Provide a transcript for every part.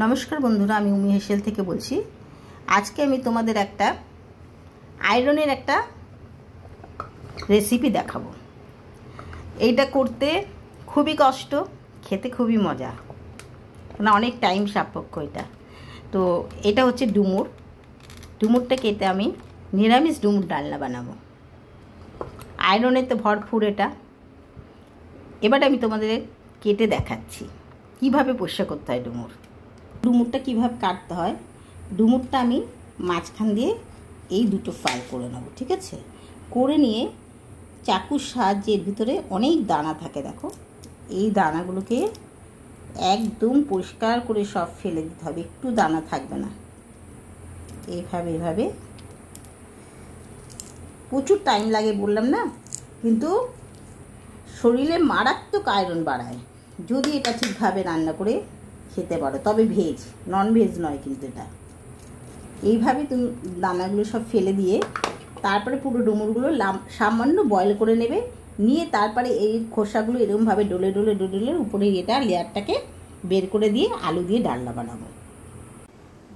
নমস্কার বন্ধুরা, আমি উমি হেসেল থেকে বলছি। আজকে আমি তোমাদের একটা আয়রনের একটা রেসিপি দেখাবো। এইটা করতে খুবই কষ্ট, খেতে খুবই মজা, না অনেক টাইম সাপেক্ষ এটা। তো এটা হচ্ছে ডুমুর। ডুমুরটা কেটে আমি নিরামিষ ডুমুর ডালনা বানাবো। আয়রনের তো ভরপুর এটা। এবার আমি তোমাদের কেটে দেখাচ্ছি কিভাবে পরিষ্কার করতে হয় ডুমুরটা কিভাবে কাটতে হয়। ডুমুরটা আমি মাঝখান দিয়ে এই দুটো ফ্রাই করে নেব, ঠিক আছে? করে নিয়ে চাকুর সাহায্যে এর ভিতরে অনেক দানা থাকে, দেখো এই দানাগুলোকে একদম পরিষ্কার করে সব ফেলে দিতে হবে, একটু দানা থাকবে না। এভাবে প্রচুর টাইম লাগে বললাম না, কিন্তু শরীরে মারাত্মক আয়রন বাড়ায় যদি এটা ঠিকভাবে রান্না করে খেতে পারো, তবে ভেজ, নন ভেজ নয় কিন্তু এটা। এইভাবে তুমি দানাগুলো সব ফেলে দিয়ে তারপরে পুরো ডুমুরগুলো সামান্য বয়েল করে নেবে, নিয়ে তারপরে এই খোসাগুলো এরকমভাবে ডলে উপরে এটা লেয়ারটাকে বের করে দিয়ে আলু দিয়ে ডালনা বানাবো।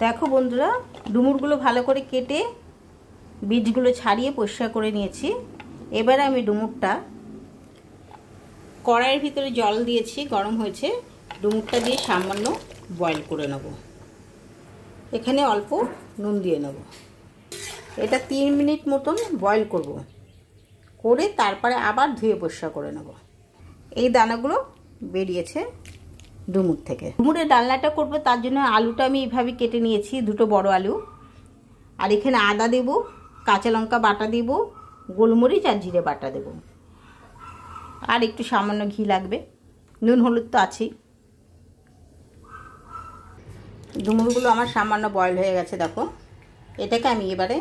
দেখো বন্ধুরা, ডুমুরগুলো ভালো করে কেটে বীজগুলো ছাড়িয়ে পরিষ্কার করে নিয়েছি। এবারে আমি ডুমুরটা কড়াইয়ের ভিতরে জল দিয়েছি, গরম হয়েছে। ডুমুরটা দিয়ে সামান্য বয়েল করে নেব। এখানে অল্প নুন দিয়ে নেব। এটা 3 মিনিট মতন বয়েল করব, করে তারপরে আবার ধুয়ে পরিষ্কার করে নেব। এই দানাগুলো বেরিয়েছে ডুমুর থেকে। ডুমুরের ডালনাটা করব, তার জন্য আলুটা আমি এইভাবে কেটে নিয়েছি, দুটো বড় আলু। আর এখানে আদা দেব, কাঁচা লঙ্কা বাটা দেব, গোলমরিচ আর জিরে বাটা দেব, আর একটু সামান্য ঘি লাগবে, নুন হলুদ তো আছেই। ডুমুরগুলো আমার সামান্য বয়েল হয়ে গেছে, দেখো। এটাকে আমি এবারে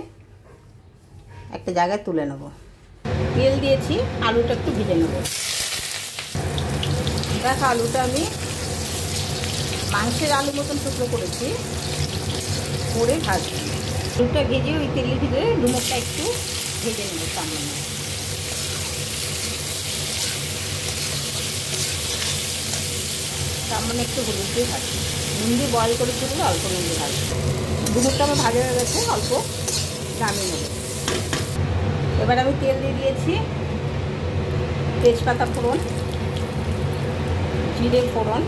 একটা জায়গায় তুলে নেব। তেল দিয়েছি, আলুটা একটু ভেজে নেব। দেখো আলুটা আমি মাংসের আলু মতন টুকরো করেছি, করে ভাজছি। আলুটা ভেজে ওই তেলের ভিতরে ডুমুরটা একটু ভেজে নেব সামান্য। সামান্য একটু হলুদ দিয়ে ভাজছি, নুন দিয়ে বয়েল করে তুললে অল্প নুন দিয়ে ভাজছি। ডুমুরটা আমার ভাজা হয়ে গেছে, অল্প নামিয়ে নেব। এবার আমি তেল দিয়ে দিয়েছি, তেজপাতা ফোড়ন, জিরে ফোড়ন,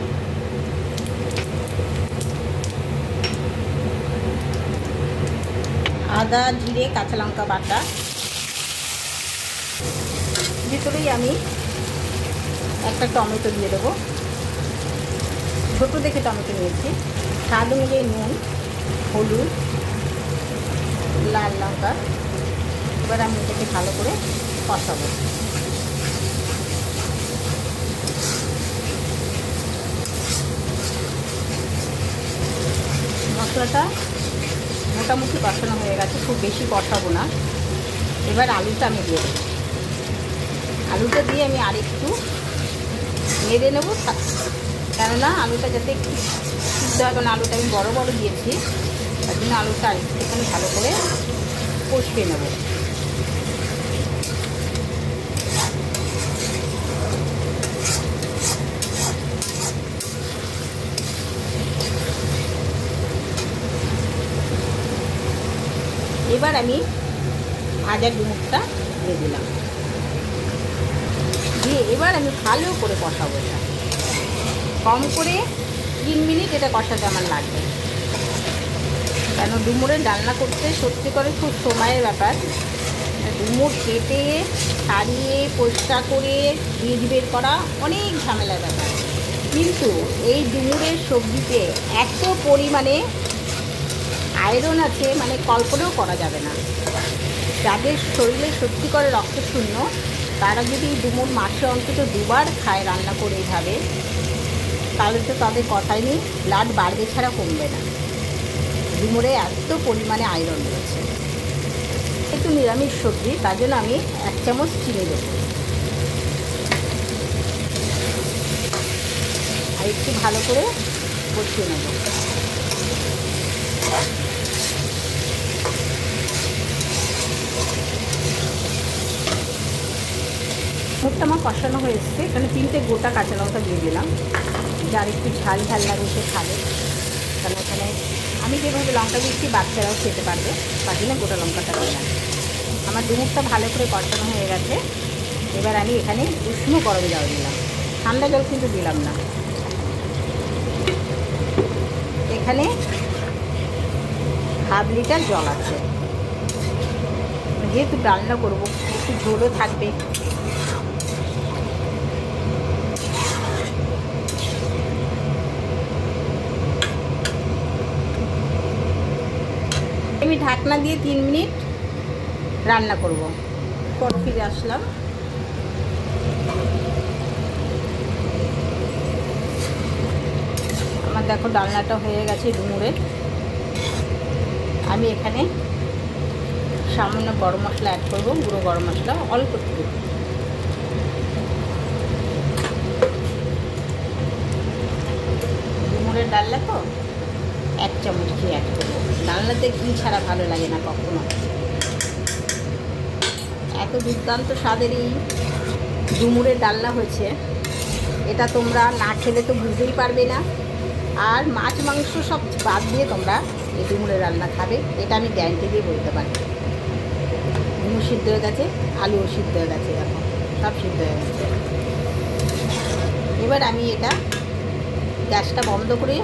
আদা জিরে কাঁচা লঙ্কা বাটা। ভিতরেই আমি একটা টমেটো দিয়ে দেবো, ছোটো দেখে টমেটো নিয়েছি। স্বাদ অনুযায়ী নুন, হলুদ, লাল লঙ্কা। এবার আমি এটাকে ভালো করে কষাবো। মশলাটা মোটামুটি কষানো হয়ে গেছে, খুব বেশি কষাবো না। এবার আলুটা আমি দিয়ে দেবো। আলুটা দিয়ে আমি আরেকটু নেড়ে নেবো, কেননা আলুটা যাতে একটু সিদ্ধ হয়, কারণ আলুটা আমি বড় বড় দিয়েছি, তার জন্য আলুটা আরেকটু এখানে ভালো করে কষিয়ে নেব। এবার আমি ভাজা ডুমুরটা দিয়ে দিলাম, দিয়ে এবার আমি ভালো করে কষাবো। এটা কম করে 3 মিনিট এটা কষাতে আমার লাগবে, কেন ডুমুরের ডালনা করতে সত্যি করে খুব সময়ের ব্যাপার। ডুমুর কেটে ছাড়িয়ে পরিষ্কার করে বীজ বের করা অনেক ঝামেলার ব্যাপার, কিন্তু এই ডুমুরের সবজিতে এত পরিমাণে আয়রন আছে, মানে কল্পনাও করা যাবে না। যাদের শরীরে সত্যি করে রক্তশূন্য, তারা যদি ডুমুর মাসে অন্তত 2বার খায় রান্না করে এইভাবে, তাহলে তো তাদের কথাই নেই, ব্লাড বাড়বে ছাড়া কমবে না। ডুমুরে এত পরিমাণে আয়রন রয়েছে। একটু নিরামিষ সবজি, তার জন্য আমি 1 চামচ চিনি দেবো, আর একটু ভালো করে কষিয়ে নেব। মুখটা আমার কষানো হয়ে এসছে। এখানে 3টে গোটা কাঁচা লঙ্কা দিয়ে দিলাম, যার একটু ঝাল ঝাল লাগে সে খাবে, কেন এখানে আমি যেভাবে লঙ্কা দিচ্ছি বাচ্চারাও খেতে পারবে, তার জন্য গোটা লঙ্কাটা দিলাম। আমার ডুমুরটা ভালো করে কষানো হয়ে গেছে। এবার আমি এখানে উষ্ণ গরম জল দিলাম, ঠান্ডা জল কিন্তু দিলাম না। এখানে ½ লিটার জল আছে, যেহেতু রান্না করবো একটু ঝোলও থাকবে। আমি ঢাকনা দিয়ে 3 মিনিট রান্না করব। পর ফিরে আসলাম। আমার দেখো ডালনাটা হয়ে গেছে ডুমুরের। আমি এখানে সামান্য গরম মশলা অ্যাড করব, গুঁড়ো গরম মশলা অল্প একটু। ডুমুরের ডালনা তো 1 চামচ ঘি অ্যাড করব। ডালনাতে ঘি ছাড়া ভালো লাগে না কখনো। এত দুর্দান্ত স্বাদের এই ডুমুরের ডালনা হয়েছে, এটা তোমরা না খেলে তো বুঝতেই পারবে না। আর মাছ মাংস সব বাদ দিয়ে তোমরা এই ডুমুরের রান্না খাবে, এটা আমি গ্যারান্টি দিয়ে বলতে পারি। ডুমুর সিদ্ধ হয়ে গেছে, আলুও সিদ্ধ হয়ে গেছে, দেখো সব সিদ্ধ হয়ে গেছে। এবার আমি এটা গ্যাসটা বন্ধ করে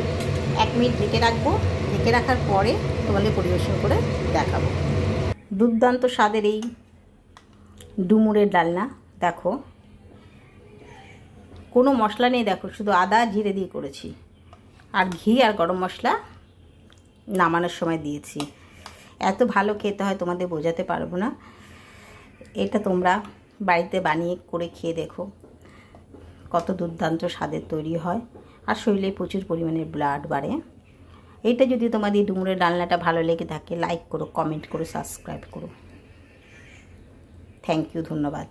1 মিনিট ঢেকে রাখবো। ঢেকে রাখার পরে তোমাদের পরিবেশন করে দেখাবো। দুর্দান্ত স্বাদের এই ডুমুরের ডালনা, দেখো কোনো মশলা নেই, দেখো শুধু আদা জিরে দিয়ে করেছি, আর ঘি আর গরম মশলা নামানোর সময় দিয়েছি। এত ভালো খেতে হয় তোমাদের বোঝাতে পারবো না। এটা তোমরা বাড়িতে বানিয়ে করে খেয়ে দেখো কত দুর্দান্ত স্বাদের তৈরি হয়, আর শরীরে প্রচুর পরিমাণে ব্লাড বাড়ে। এইটা যদি তোমাদের ডুমুরের ডালনাটা ভালো লেগে থাকে, লাইক করো, কমেন্ট করো, সাবস্ক্রাইব করো। থ্যাংক ইউ, ধন্যবাদ।